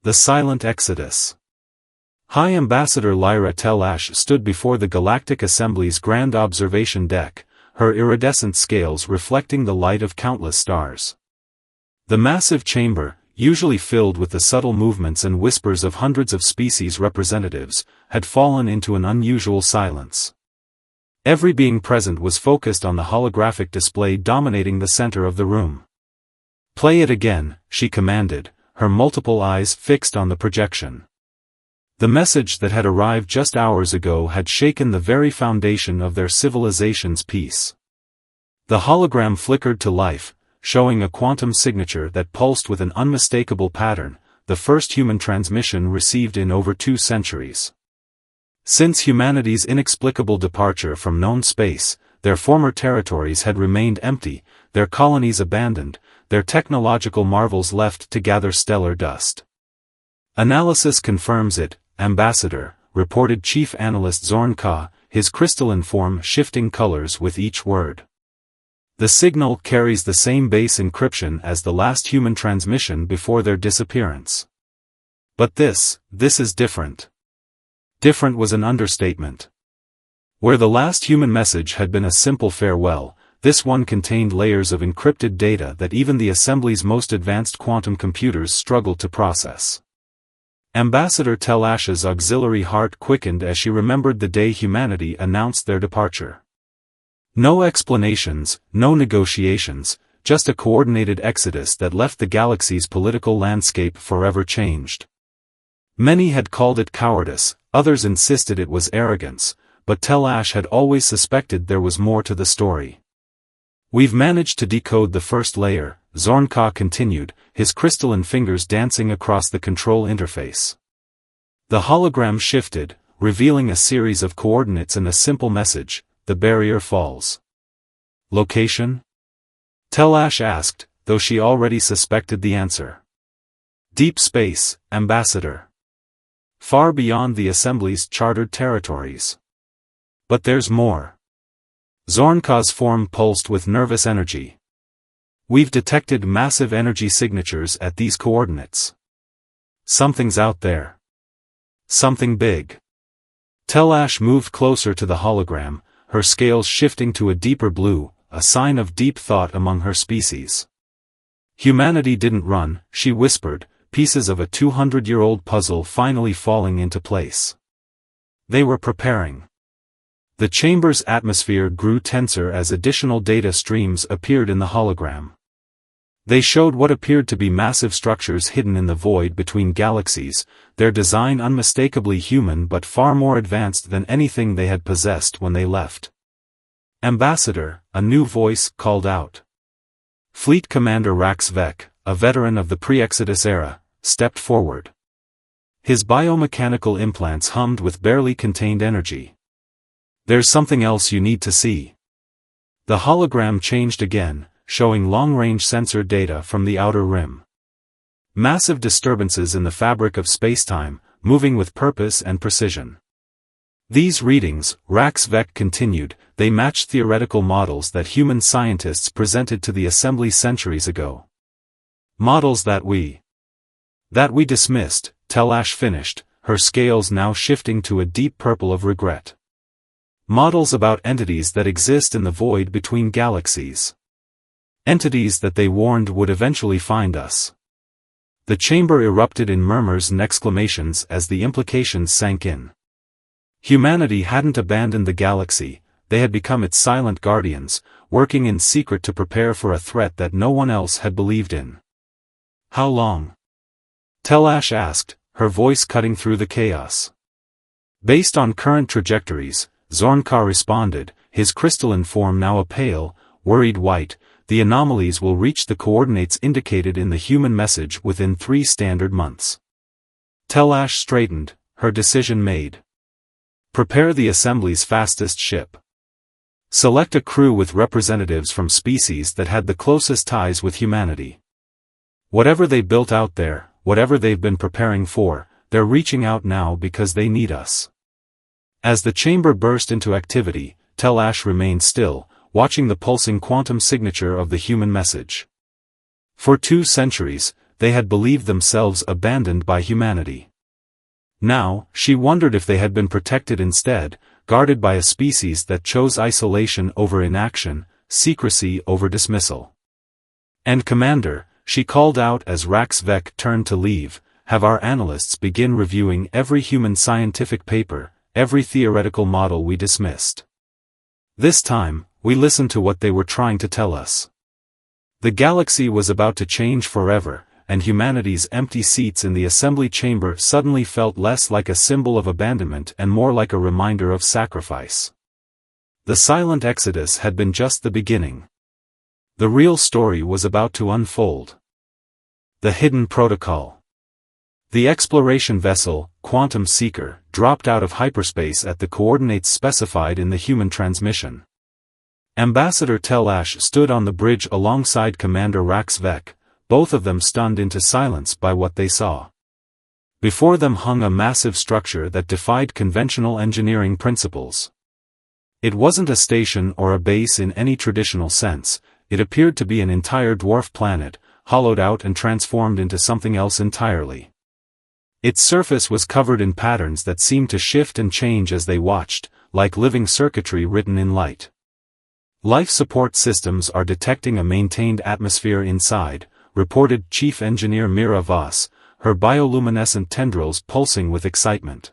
The Silent Exodus. High Ambassador Lyra Telash stood before the Galactic Assembly's grand observation deck, her iridescent scales reflecting the light of countless stars. The massive chamber, usually filled with the subtle movements and whispers of hundreds of species representatives, had fallen into an unusual silence. Every being present was focused on the holographic display dominating the center of the room. "Play it again," she commanded, her multiple eyes fixed on the projection. The message that had arrived just hours ago had shaken the very foundation of their civilization's peace. The hologram flickered to life, showing a quantum signature that pulsed with an unmistakable pattern, the first human transmission received in over 2 centuries. Since humanity's inexplicable departure from known space, their former territories had remained empty, their colonies abandoned, their technological marvels left to gather stellar dust. "Analysis confirms it, Ambassador," reported Chief Analyst Zorn Ka, his crystalline form shifting colors with each word. "The signal carries the same base encryption as the last human transmission before their disappearance. But this is different." Different was an understatement. Where the last human message had been a simple farewell, this one contained layers of encrypted data that even the Assembly's most advanced quantum computers struggled to process. Ambassador Telash's auxiliary heart quickened as she remembered the day humanity announced their departure. No explanations, no negotiations, just a coordinated exodus that left the galaxy's political landscape forever changed. Many had called it cowardice, others insisted it was arrogance, but Telash had always suspected there was more to the story. "We've managed to decode the first layer," Zorn Ka continued, his crystalline fingers dancing across the control interface. The hologram shifted, revealing a series of coordinates and a simple message: "The barrier falls." "Location?" Telash asked, though she already suspected the answer. "Deep space, Ambassador. Far beyond the Assembly's chartered territories." "But there's more." Zorn Ka's form pulsed with nervous energy. "We've detected massive energy signatures at these coordinates. Something's out there. Something big." Telash moved closer to the hologram, her scales shifting to a deeper blue, a sign of deep thought among her species. "Humanity didn't run," she whispered, pieces of a 200-year-old puzzle finally falling into place. "They were preparing." The chamber's atmosphere grew tenser as additional data streams appeared in the hologram. They showed what appeared to be massive structures hidden in the void between galaxies, their design unmistakably human but far more advanced than anything they had possessed when they left. "Ambassador," a new voice called out. Fleet Commander Rax Vek, a veteran of the pre-Exodus era, stepped forward. His biomechanical implants hummed with barely contained energy. "There's something else you need to see." The hologram changed again, showing long-range sensor data from the outer rim. Massive disturbances in the fabric of spacetime, moving with purpose and precision. "These readings," Rax Vek continued, "they matched theoretical models that human scientists presented to the Assembly centuries ago. Models that we dismissed," Telash finished, her scales now shifting to a deep purple of regret. "Models about entities that exist in the void between galaxies. Entities that they warned would eventually find us." The chamber erupted in murmurs and exclamations as the implications sank in. Humanity hadn't abandoned the galaxy, they had become its silent guardians, working in secret to prepare for a threat that no one else had believed in. "How long?" Telash asked, her voice cutting through the chaos. "Based on current trajectories," Zorn Ka responded, his crystalline form now a pale, worried white, "the anomalies will reach the coordinates indicated in the human message within 3 standard months." Telash straightened, her decision made. "Prepare the Assembly's fastest ship. Select a crew with representatives from species that had the closest ties with humanity. Whatever they built out there, whatever they've been preparing for, they're reaching out now because they need us." As the chamber burst into activity, Telash remained still, watching the pulsing quantum signature of the human message. For 2 centuries, they had believed themselves abandoned by humanity. Now, she wondered if they had been protected instead, guarded by a species that chose isolation over inaction, secrecy over dismissal. "And Commander," she called out as Rax Vec turned to leave, "have our analysts begin reviewing every human scientific paper, every theoretical model we dismissed. This time, we listened to what they were trying to tell us. The galaxy was about to change forever, and humanity's empty seats in the assembly chamber suddenly felt less like a symbol of abandonment and more like a reminder of sacrifice. The silent exodus had been just the beginning. The real story was about to unfold. The hidden protocol. The exploration vessel, Quantum Seeker, dropped out of hyperspace at the coordinates specified in the human transmission. Ambassador Telash stood on the bridge alongside Commander Rax Vec, both of them stunned into silence by what they saw. Before them hung a massive structure that defied conventional engineering principles. It wasn't a station or a base in any traditional sense, it appeared to be an entire dwarf planet, hollowed out and transformed into something else entirely. Its surface was covered in patterns that seemed to shift and change as they watched, like living circuitry written in light. Life support systems are detecting a maintained atmosphere inside, reported Chief Engineer Mira Voss, her bioluminescent tendrils pulsing with excitement.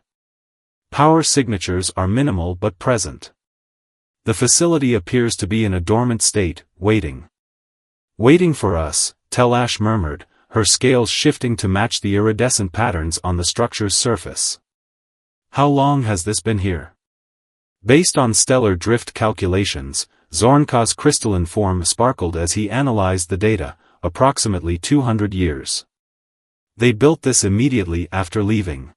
Power signatures are minimal but present. The facility appears to be in a dormant state, waiting. "Waiting for us," Telash murmured, her scales shifting to match the iridescent patterns on the structure's surface. "How long has this been here?" Based on stellar drift calculations, Zornka's crystalline form sparkled as he analyzed the data, approximately 200 years. They built this immediately after leaving.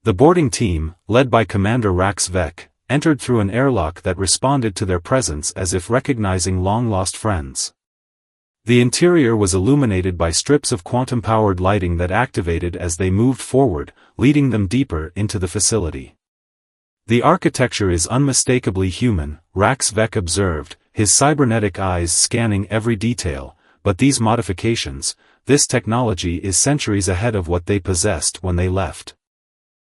The boarding team, led by Commander Rax Vec, entered through an airlock that responded to their presence as if recognizing long-lost friends. The interior was illuminated by strips of quantum-powered lighting that activated as they moved forward, leading them deeper into the facility. "The architecture is unmistakably human," Rax Vec observed, his cybernetic eyes scanning every detail, "but these modifications, this technology is centuries ahead of what they possessed when they left."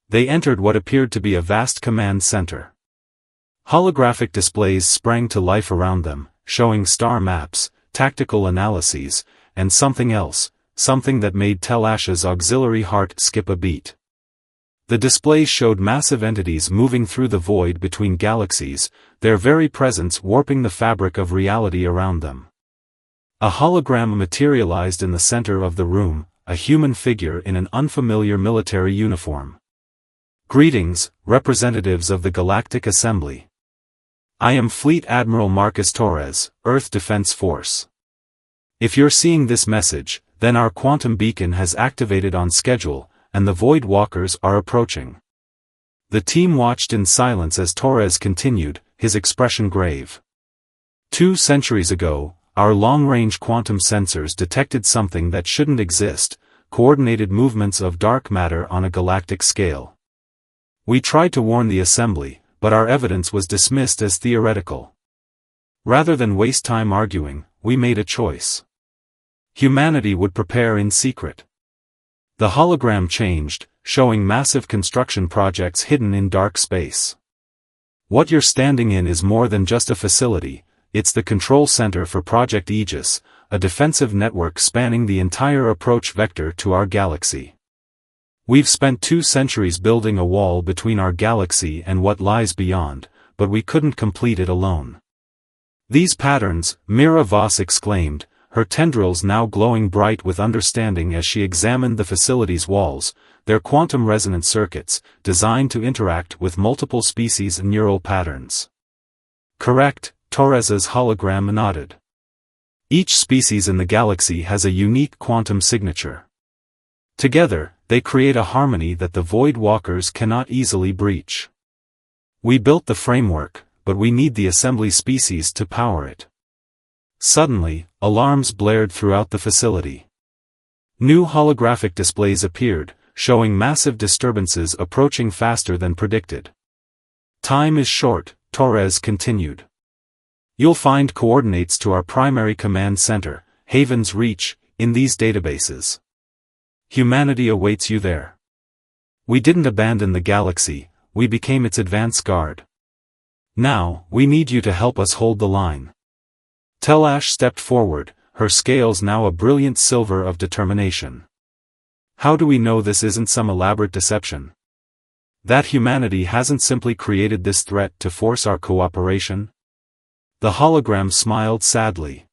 They entered what appeared to be a vast command center. Holographic displays sprang to life around them, showing star maps, tactical analyses, and something else, something that made Telash's auxiliary heart skip a beat. The displays showed massive entities moving through the void between galaxies, their very presence warping the fabric of reality around them. A hologram materialized in the center of the room, a human figure in an unfamiliar military uniform. "Greetings, representatives of the Galactic Assembly. I am Fleet Admiral Marcus Torres, Earth Defense Force. If you're seeing this message, then our quantum beacon has activated on schedule, and the Void Walkers are approaching." The team watched in silence as Torres continued, his expression grave. 2 centuries ago, our long-range quantum sensors detected something that shouldn't exist, coordinated movements of dark matter on a galactic scale. We tried to warn the Assembly, but our evidence was dismissed as theoretical. Rather than waste time arguing, we made a choice. Humanity would prepare in secret. The hologram changed, showing massive construction projects hidden in dark space. "What you're standing in is more than just a facility, it's the control center for Project Aegis, a defensive network spanning the entire approach vector to our galaxy. We've spent 2 centuries building a wall between our galaxy and what lies beyond, but we couldn't complete it alone." "These patterns," Mira Voss exclaimed, her tendrils now glowing bright with understanding as she examined the facility's walls, "they're quantum resonance circuits, designed to interact with multiple species' neural patterns." "Correct," Torres's hologram nodded. "Each species in the galaxy has a unique quantum signature. Together, they create a harmony that the Void Walkers cannot easily breach. We built the framework, but we need the assembly species to power it." Suddenly, alarms blared throughout the facility. New holographic displays appeared, showing massive disturbances approaching faster than predicted. "Time is short," Torres continued. "You'll find coordinates to our primary command center, Haven's Reach, in these databases. Humanity awaits you there. We didn't abandon the galaxy, we became its advance guard. Now, we need you to help us hold the line. Telash stepped forward, her scales now a brilliant silver of determination. How do we know this isn't some elaborate deception? That humanity hasn't simply created this threat to force our cooperation? The hologram smiled sadly.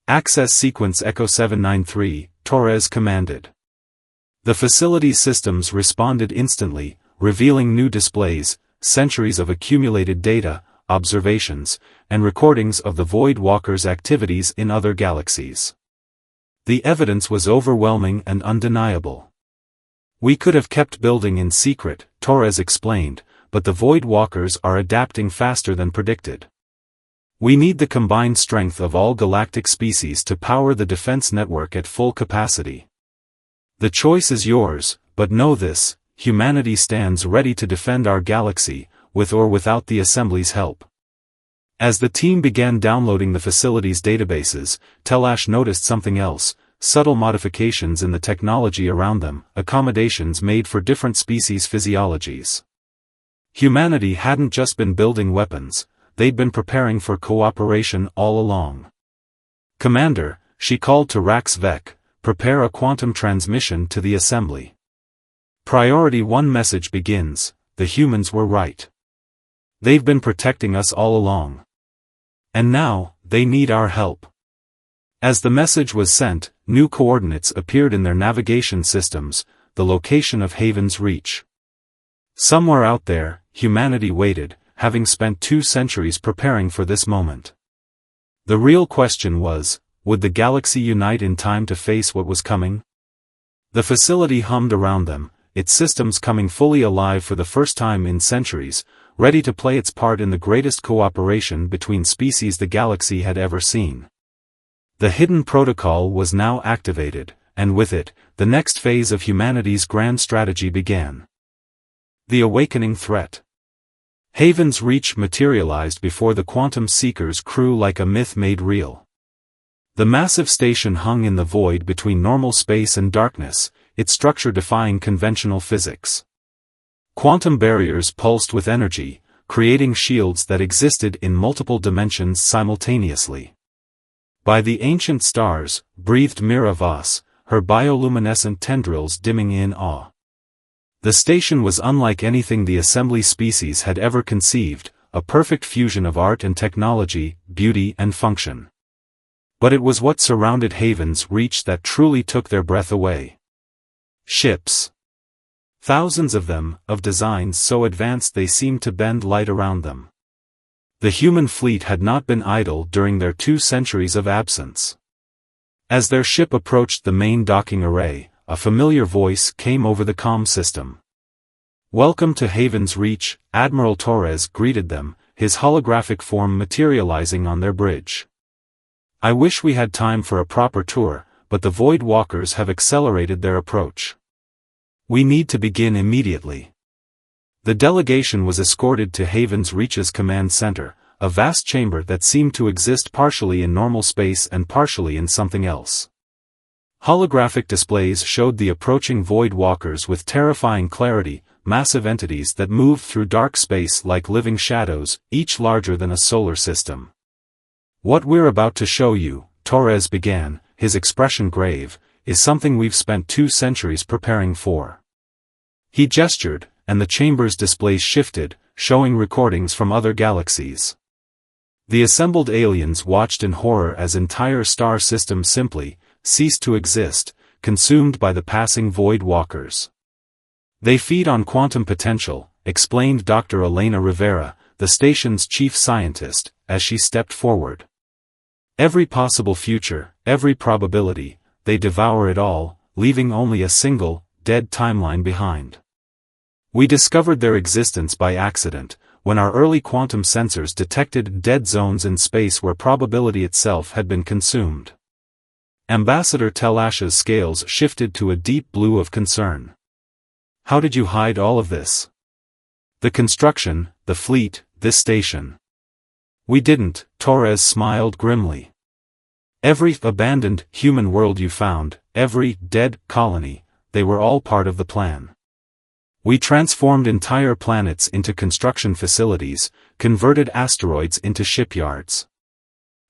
Access sequence Echo 793, Torres commanded. The facility's systems responded instantly, revealing new displays, centuries of accumulated data, observations, and recordings of the Void Walkers' activities in other galaxies. The evidence was overwhelming and undeniable. We could have kept building in secret, Torres explained, but the Void Walkers are adapting faster than predicted. We need the combined strength of all galactic species to power the defense network at full capacity. The choice is yours, but know this, humanity stands ready to defend our galaxy, with or without the Assembly's help. As the team began downloading the facility's databases, Telash noticed something else, subtle modifications in the technology around them, accommodations made for different species' physiologies. Humanity hadn't just been building weapons, they'd been preparing for cooperation all along. Commander, she called to Rax Vec, prepare a quantum transmission to the Assembly. Priority 1 message begins, the humans were right. They've been protecting us all along. And now, they need our help. As the message was sent, new coordinates appeared in their navigation systems, the location of Haven's Reach. Somewhere out there, humanity waited, having spent 2 centuries preparing for this moment. The real question was, would the galaxy unite in time to face what was coming? The facility hummed around them, its systems coming fully alive for the first time in centuries, ready to play its part in the greatest cooperation between species the galaxy had ever seen. The hidden protocol was now activated, and with it, the next phase of humanity's grand strategy began. The awakening threat. Haven's Reach materialized before the Quantum Seeker's crew like a myth made real. The massive station hung in the void between normal space and darkness, its structure defying conventional physics. Quantum barriers pulsed with energy, creating shields that existed in multiple dimensions simultaneously. By the ancient stars, breathed Mira Voss, her bioluminescent tendrils dimming in awe. The station was unlike anything the Assembly species had ever conceived, a perfect fusion of art and technology, beauty and function. But it was what surrounded Haven's Reach that truly took their breath away. Ships. Thousands of them, of designs so advanced they seemed to bend light around them. The human fleet had not been idle during their 2 centuries of absence. As their ship approached the main docking array, a familiar voice came over the comm system. Welcome to Haven's Reach, Admiral Torres greeted them, his holographic form materializing on their bridge. I wish we had time for a proper tour, but the Void Walkers have accelerated their approach. We need to begin immediately. The delegation was escorted to Haven's Reach's command center, a vast chamber that seemed to exist partially in normal space and partially in something else. Holographic displays showed the approaching Void Walkers with terrifying clarity, massive entities that moved through dark space like living shadows, each larger than a solar system. What we're about to show you, Torres began, his expression grave, is something we've spent 2 centuries preparing for. He gestured, and the chamber's displays shifted, showing recordings from other galaxies. The assembled aliens watched in horror as entire star systems simply ceased to exist, consumed by the passing Void Walkers. They feed on quantum potential, explained Dr. Elena Rivera, the station's chief scientist, as she stepped forward. Every possible future, every probability, they devour it all, leaving only a single, dead timeline behind. We discovered their existence by accident, when our early quantum sensors detected dead zones in space where probability itself had been consumed. Ambassador Telash's scales shifted to a deep blue of concern. How did you hide all of this? The construction, the fleet, this station. We didn't, Torres smiled grimly. Every abandoned human world you found, every dead colony, they were all part of the plan. We transformed entire planets into construction facilities, converted asteroids into shipyards.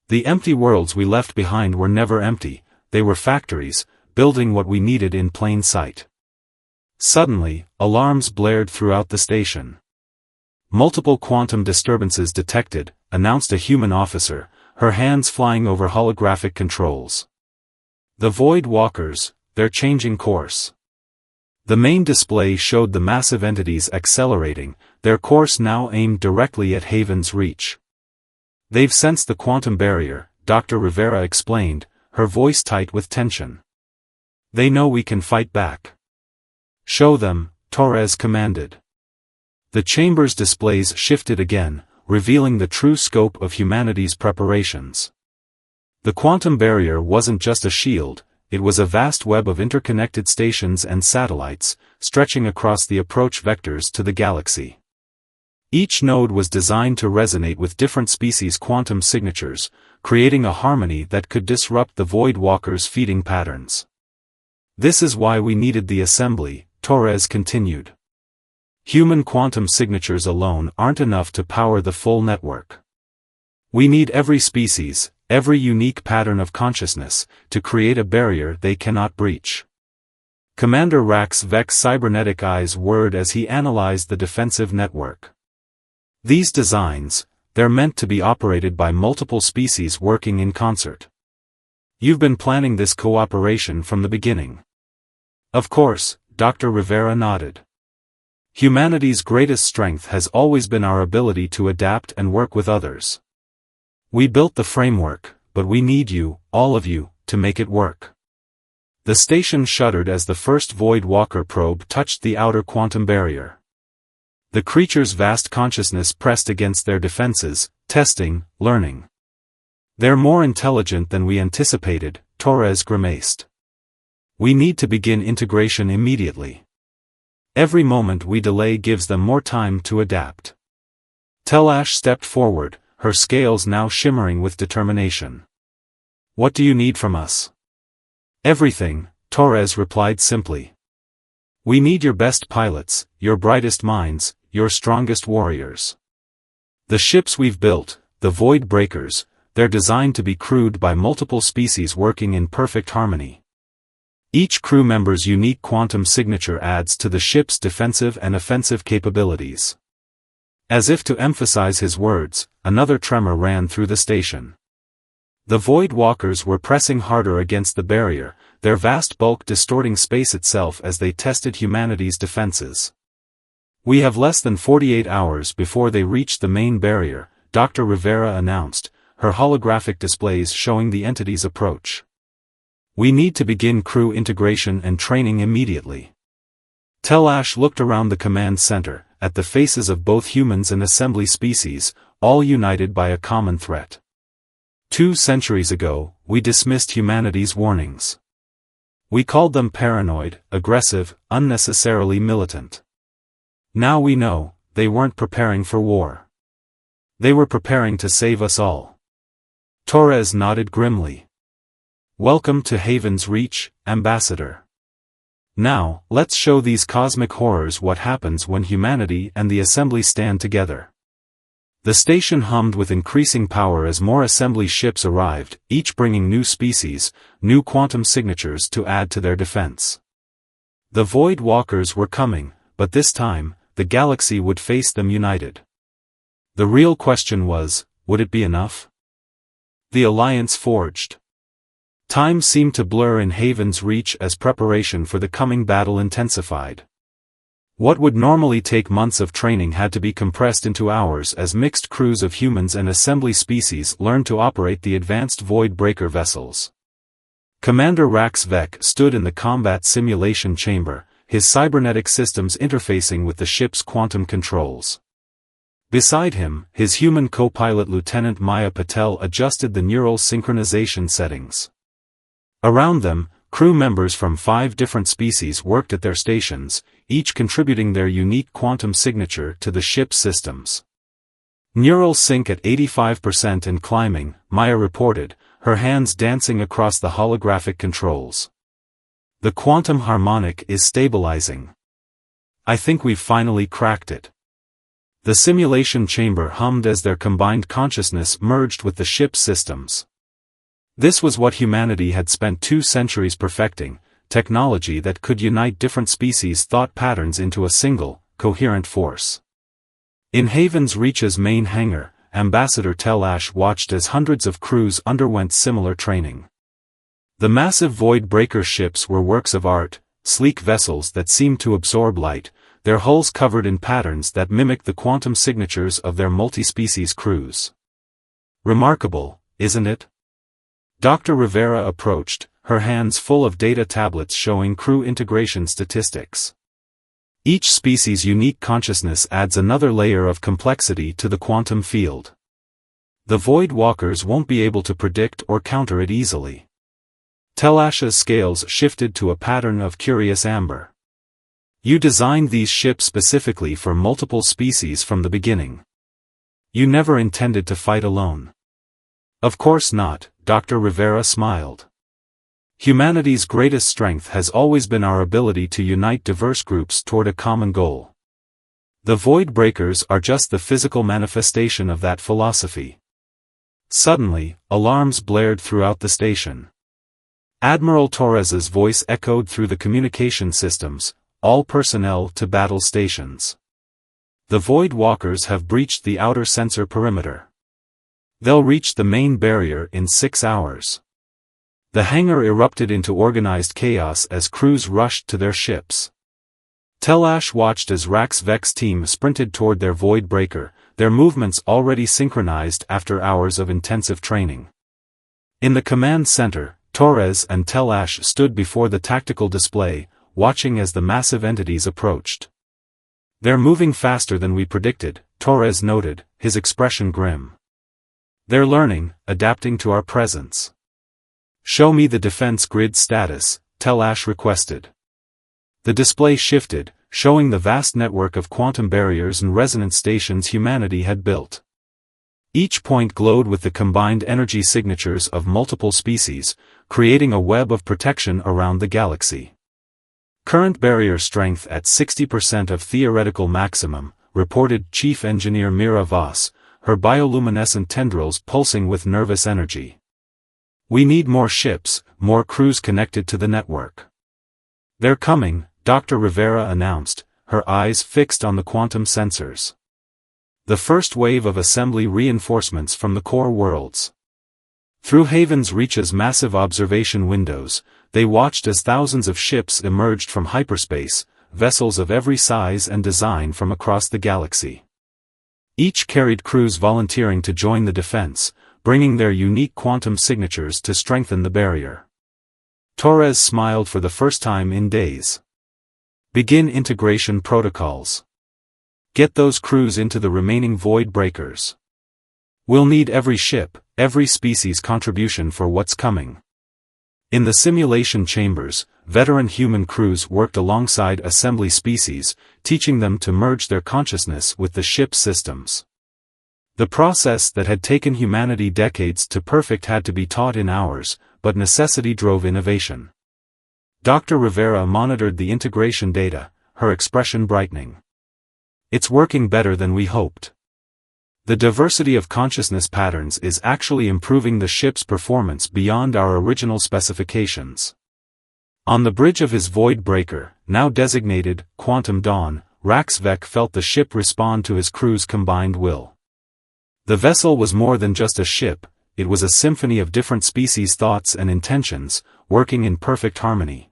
The empty worlds we left behind were never empty, they were factories, building what we needed in plain sight. Suddenly, alarms blared throughout the station. Multiple quantum disturbances detected, announced a human officer, her hands flying over holographic controls. The Void Walkers, they're changing course. The main display showed the massive entities accelerating, their course now aimed directly at Haven's reach. They've sensed the quantum barrier, Dr. Rivera explained, her voice tight with tension. They know we can fight back. Show them, Torres commanded. The chamber's displays shifted again, revealing the true scope of humanity's preparations. The quantum barrier wasn't just a shield, it was a vast web of interconnected stations and satellites, stretching across the approach vectors to the galaxy. Each node was designed to resonate with different species' quantum signatures, creating a harmony that could disrupt the Void Walkers' feeding patterns. This is why we needed the assembly, Torres continued. Human quantum signatures alone aren't enough to power the full network. We need every species, every unique pattern of consciousness, to create a barrier they cannot breach. Commander Rax Vek's cybernetic eyes whirred as he analyzed the defensive network. These designs, they're meant to be operated by multiple species working in concert. You've been planning this cooperation from the beginning. Of course, Dr. Rivera nodded. Humanity's greatest strength has always been our ability to adapt and work with others. We built the framework, but we need you, all of you, to make it work. The station shuddered as the first Void Walker probe touched the outer quantum barrier. The creature's vast consciousness pressed against their defenses, testing, learning. They're more intelligent than we anticipated, Torres grimaced. We need to begin integration immediately. Every moment we delay gives them more time to adapt. Telash stepped forward, her scales now shimmering with determination. What do you need from us? Everything, Torres replied simply. We need your best pilots, your brightest minds, your strongest warriors. The ships we've built, the Void Breakers, they're designed to be crewed by multiple species working in perfect harmony. Each crew member's unique quantum signature adds to the ship's defensive and offensive capabilities. As if to emphasize his words, another tremor ran through the station. The Void Walkers were pressing harder against the barrier, their vast bulk distorting space itself as they tested humanity's defenses. We have less than 48 hours before they reach the main barrier, Dr. Rivera announced, her holographic displays showing the entity's approach. We need to begin crew integration and training immediately. Telash looked around the command center, at the faces of both humans and assembly species, all united by a common threat. 2 centuries ago, we dismissed humanity's warnings. We called them paranoid, aggressive, unnecessarily militant. Now we know, they weren't preparing for war. They were preparing to save us all. Torres nodded grimly. Welcome to Haven's Reach, Ambassador. Now, let's show these cosmic horrors what happens when humanity and the assembly stand together. The station hummed with increasing power as more assembly ships arrived, each bringing new species, new quantum signatures to add to their defense. The Void Walkers were coming, but this time, the galaxy would face them united. The real question was, would it be enough? The alliance forged. Time seemed to blur in Haven's Reach as preparation for the coming battle intensified. What would normally take months of training had to be compressed into hours as mixed crews of humans and assembly species learned to operate the advanced Void Breaker vessels. Commander Rax Vek stood in the combat simulation chamber, his cybernetic systems interfacing with the ship's quantum controls. Beside him, his human co-pilot Lieutenant Maya Patel adjusted the neural synchronization settings. Around them, crew members from 5 different species worked at their stations, each contributing their unique quantum signature to the ship's systems. Neural sync at 85% and climbing, Maya reported, her hands dancing across the holographic controls. The quantum harmonic is stabilizing. I think we've finally cracked it. The simulation chamber hummed as their combined consciousness merged with the ship's systems. This was what humanity had spent 2 centuries perfecting, technology that could unite different species' thought patterns into a single, coherent force. In Haven's Reach's main hangar, Ambassador Telash watched as hundreds of crews underwent similar training. The massive Void Breaker ships were works of art, sleek vessels that seemed to absorb light, their hulls covered in patterns that mimicked the quantum signatures of their multi-species crews. Remarkable, isn't it? Dr. Rivera approached, her hands full of data tablets showing crew integration statistics. Each species' unique consciousness adds another layer of complexity to the quantum field. The Void Walkers won't be able to predict or counter it easily. Telash's scales shifted to a pattern of curious amber. You designed these ships specifically for multiple species from the beginning. You never intended to fight alone. Of course not, Dr. Rivera smiled. Humanity's greatest strength has always been our ability to unite diverse groups toward a common goal. The Void Breakers are just the physical manifestation of that philosophy. Suddenly, alarms blared throughout the station. Admiral Torres's voice echoed through the communication systems, all personnel to battle stations. The Void Walkers have breached the outer sensor perimeter. They'll reach the main barrier in 6 hours. The hangar erupted into organized chaos as crews rushed to their ships. Telash watched as Rax-Vex's team sprinted toward their Void Breaker, their movements already synchronized after hours of intensive training. In the command center, Torres and Telash stood before the tactical display, watching as the massive entities approached. They're moving faster than we predicted, Torres noted, his expression grim. They're learning, adapting to our presence. Show me the defense grid status, Telash requested. The display shifted, showing the vast network of quantum barriers and resonance stations humanity had built. Each point glowed with the combined energy signatures of multiple species, creating a web of protection around the galaxy. Current barrier strength at 60% of theoretical maximum, reported Chief Engineer Mira Voss, her bioluminescent tendrils pulsing with nervous energy. We need more ships, more crews connected to the network. They're coming, Dr. Rivera announced, her eyes fixed on the quantum sensors. The first wave of assembly reinforcements from the core worlds. Through Haven's Reach's massive observation windows, they watched as thousands of ships emerged from hyperspace, vessels of every size and design from across the galaxy. Each carried crews volunteering to join the defense, bringing their unique quantum signatures to strengthen the barrier. Torres smiled for the first time in days. Begin integration protocols. Get those crews into the remaining Void Breakers. We'll need every ship, every species contribution for what's coming. In the simulation chambers, veteran human crews worked alongside assembly species, teaching them to merge their consciousness with the ship's systems. The process that had taken humanity decades to perfect had to be taught in hours, but necessity drove innovation. Dr. Rivera monitored the integration data, her expression brightening. It's working better than we hoped. The diversity of consciousness patterns is actually improving the ship's performance beyond our original specifications. On the bridge of his Void Breaker, now designated Quantum Dawn, Rax-Vex felt the ship respond to his crew's combined will. The vessel was more than just a ship, it was a symphony of different species' thoughts and intentions, working in perfect harmony.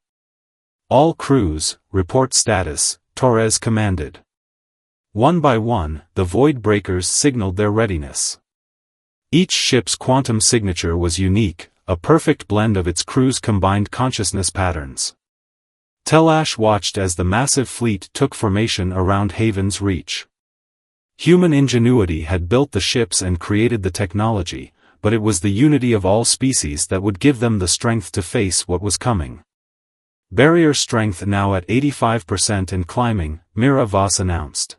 All crews, report status, Torres commanded. One by one, the Void Breakers signaled their readiness. Each ship's quantum signature was unique, a perfect blend of its crew's combined consciousness patterns. Telash watched as the massive fleet took formation around Haven's Reach. Human ingenuity had built the ships and created the technology, but it was the unity of all species that would give them the strength to face what was coming. Barrier strength now at 85% and climbing, Mira Voss announced.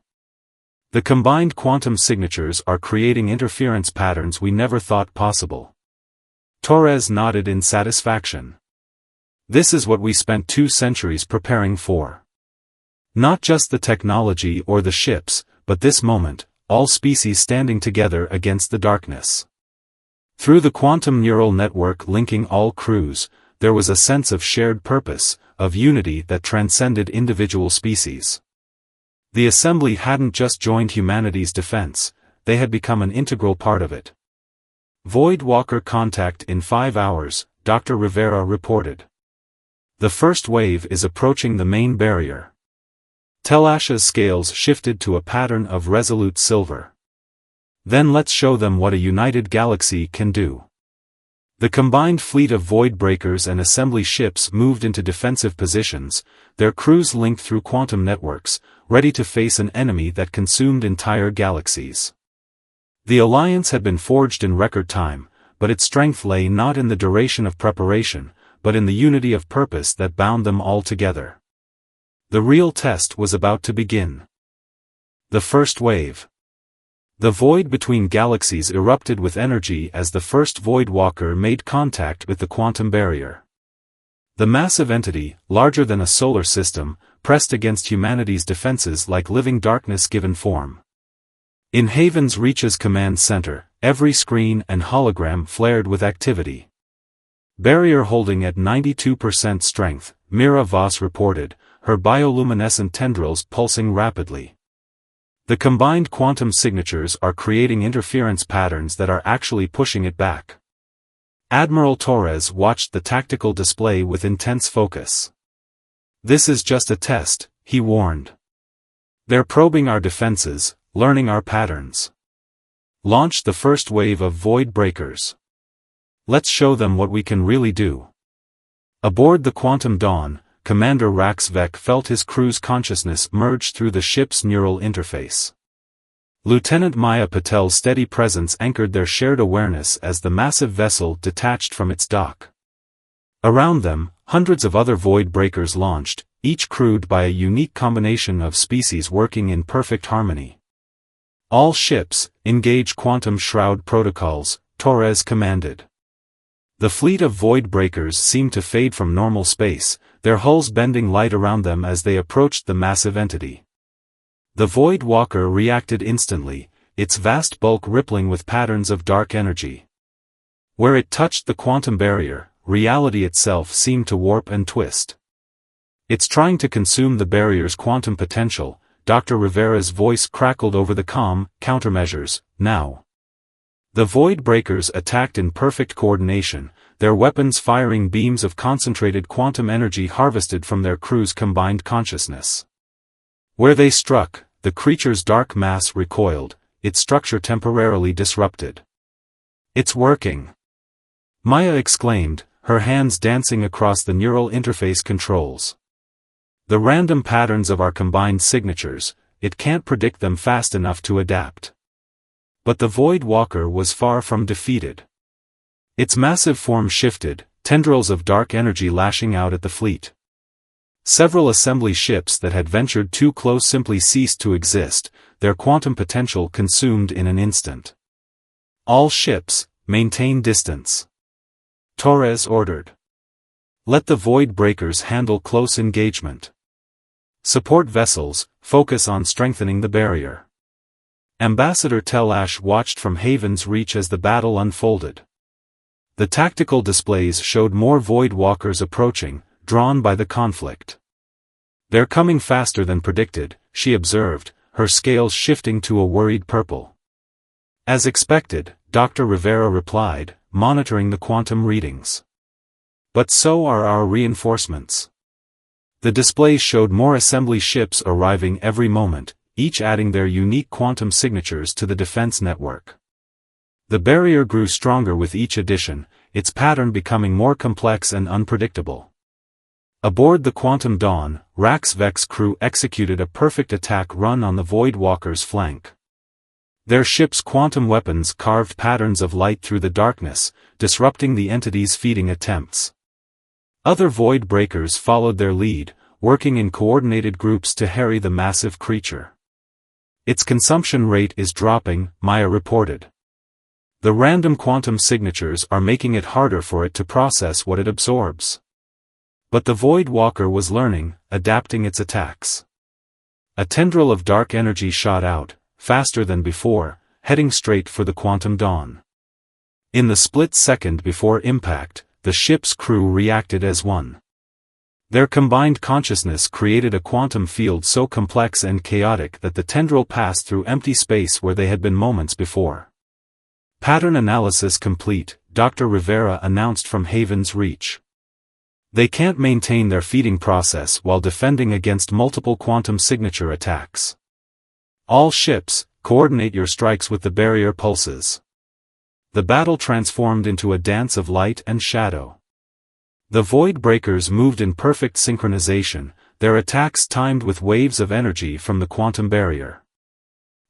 The combined quantum signatures are creating interference patterns we never thought possible. Torres nodded in satisfaction. This is what we spent 2 centuries preparing for. Not just the technology or the ships, but this moment, all species standing together against the darkness. Through the quantum neural network linking all crews, there was a sense of shared purpose, of unity that transcended individual species. The assembly hadn't just joined humanity's defense, they had become an integral part of it. Void Walker contact in 5 hours, Dr. Rivera reported. The first wave is approaching the main barrier. Telash's scales shifted to a pattern of resolute silver. Then let's show them what a united galaxy can do. The combined fleet of void breakers and assembly ships moved into defensive positions, their crews linked through quantum networks, ready to face an enemy that consumed entire galaxies. The alliance had been forged in record time, but its strength lay not in the duration of preparation, but in the unity of purpose that bound them all together. The real test was about to begin. The first wave. The void between galaxies erupted with energy as the first Void Walker made contact with the quantum barrier. The massive entity, larger than a solar system, pressed against humanity's defenses like living darkness given form. In Haven's Reach's command center, every screen and hologram flared with activity. Barrier holding at 92% strength, Mira Voss reported, her bioluminescent tendrils pulsing rapidly. The combined quantum signatures are creating interference patterns that are actually pushing it back. Admiral Torres watched the tactical display with intense focus. This is just a test, he warned. They're probing our defenses, learning our patterns. Launch the first wave of void breakers. Let's show them what we can really do. Aboard the Quantum Dawn, Commander Rax Vec felt his crew's consciousness merge through the ship's neural interface. Lieutenant Maya Patel's steady presence anchored their shared awareness as the massive vessel detached from its dock. Around them, hundreds of other void breakers launched, each crewed by a unique combination of species working in perfect harmony. All ships, engage quantum shroud protocols, Torres commanded. The fleet of void breakers seemed to fade from normal space, their hulls bending light around them as they approached the massive entity. The Void Walker reacted instantly, its vast bulk rippling with patterns of dark energy. Where it touched the quantum barrier, reality itself seemed to warp and twist. It's trying to consume the barrier's quantum potential, Dr. Rivera's voice crackled over the comm, countermeasures, now. The Void Breakers attacked in perfect coordination, their weapons firing beams of concentrated quantum energy harvested from their crew's combined consciousness. Where they struck, the creature's dark mass recoiled, its structure temporarily disrupted. It's working! Maya exclaimed, her hands dancing across the neural interface controls. The random patterns of our combined signatures, it can't predict them fast enough to adapt. But the Void Walker was far from defeated. Its massive form shifted, tendrils of dark energy lashing out at the fleet. Several assembly ships that had ventured too close simply ceased to exist, their quantum potential consumed in an instant. All ships, maintain distance. Torres ordered. Let the Void Breakers handle close engagement. Support vessels, focus on strengthening the barrier. Ambassador Telash watched from Haven's Reach as the battle unfolded. The tactical displays showed more Void Walkers approaching, drawn by the conflict. They're coming faster than predicted, she observed, her scales shifting to a worried purple. As expected, Dr. Rivera replied, monitoring the quantum readings. But so are our reinforcements. The displays showed more assembly ships arriving every moment, each adding their unique quantum signatures to the defense network. The barrier grew stronger with each addition, its pattern becoming more complex and unpredictable. Aboard the Quantum Dawn, Rax Vec's crew executed a perfect attack run on the Void Walker's flank. Their ship's quantum weapons carved patterns of light through the darkness, disrupting the entity's feeding attempts. Other Void Breakers followed their lead, working in coordinated groups to harry the massive creature. Its consumption rate is dropping, Maya reported. The random quantum signatures are making it harder for it to process what it absorbs. But the Void Walker was learning, adapting its attacks. A tendril of dark energy shot out, faster than before, heading straight for the quantum dawn. In the split second before impact, the ship's crew reacted as one. Their combined consciousness created a quantum field so complex and chaotic that the tendril passed through empty space where they had been moments before. Pattern analysis complete, Dr. Rivera announced from Haven's reach. They can't maintain their feeding process while defending against multiple quantum signature attacks. All ships, coordinate your strikes with the barrier pulses. The battle transformed into a dance of light and shadow. The Void Breakers moved in perfect synchronization, their attacks timed with waves of energy from the quantum barrier.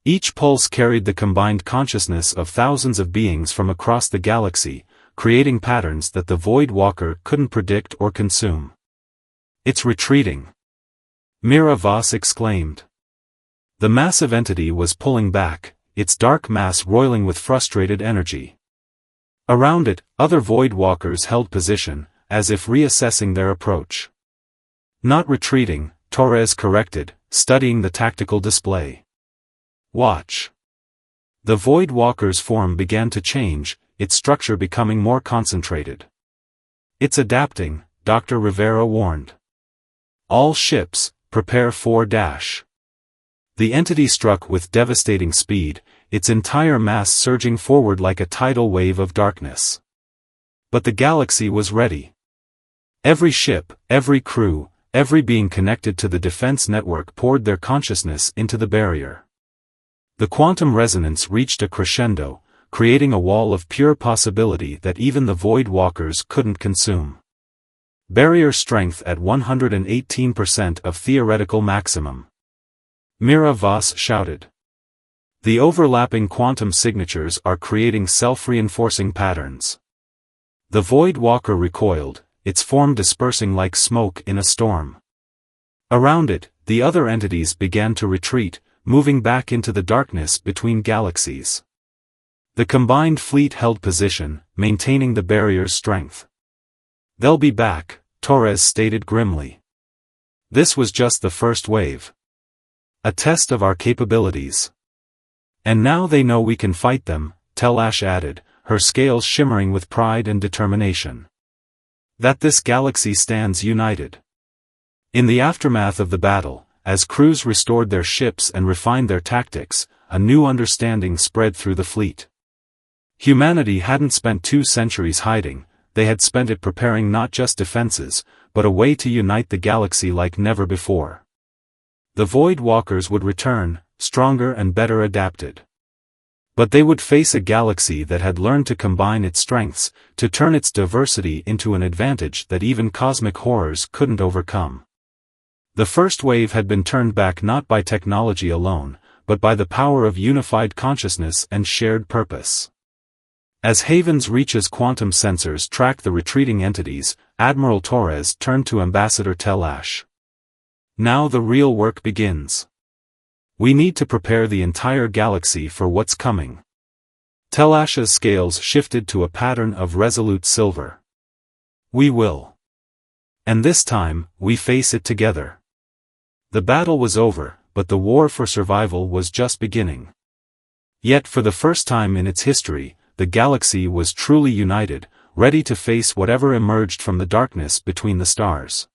Each pulse carried the combined consciousness of thousands of beings from across the galaxy, creating patterns that the Void Walker couldn't predict or consume. "It's retreating," Mira Voss exclaimed. The massive entity was pulling back, its dark mass roiling with frustrated energy. Around it, other Void Walkers held position, as if reassessing their approach. "Not retreating," Torres corrected, studying the tactical display. "Watch." The Void Walker's form began to change, its structure becoming more concentrated. "It's adapting," Dr. Rivera warned. "All ships, prepare for dash." The entity struck with devastating speed, its entire mass surging forward like a tidal wave of darkness. But the galaxy was ready. Every ship, every crew, every being connected to the defense network poured their consciousness into the barrier. The quantum resonance reached a crescendo, creating a wall of pure possibility that even the Void Walkers couldn't consume. Barrier strength at 118% of theoretical maximum. Mira Voss shouted. The overlapping quantum signatures are creating self-reinforcing patterns. The Void Walker recoiled, its form dispersing like smoke in a storm. Around it, the other entities began to retreat, moving back into the darkness between galaxies. The combined fleet held position, maintaining the barrier's strength. "They'll be back," Torres stated grimly. "This was just the first wave. A test of our capabilities. And now they know we can fight them," Telash added, her scales shimmering with pride and determination. "That this galaxy stands united." In the aftermath of the battle, as crews restored their ships and refined their tactics, a new understanding spread through the fleet. Humanity hadn't spent 2 centuries hiding, they had spent it preparing not just defenses, but a way to unite the galaxy like never before. The Void Walkers would return, stronger and better adapted. But they would face a galaxy that had learned to combine its strengths, to turn its diversity into an advantage that even cosmic horrors couldn't overcome. The first wave had been turned back not by technology alone, but by the power of unified consciousness and shared purpose. As Haven's Reach's quantum sensors tracked the retreating entities, Admiral Torres turned to Ambassador Telash. "Now the real work begins. We need to prepare the entire galaxy for what's coming." Telash's scales shifted to a pattern of resolute silver. "We will. And this time, we face it together." The battle was over, but the war for survival was just beginning. Yet for the first time in its history, the galaxy was truly united, ready to face whatever emerged from the darkness between the stars.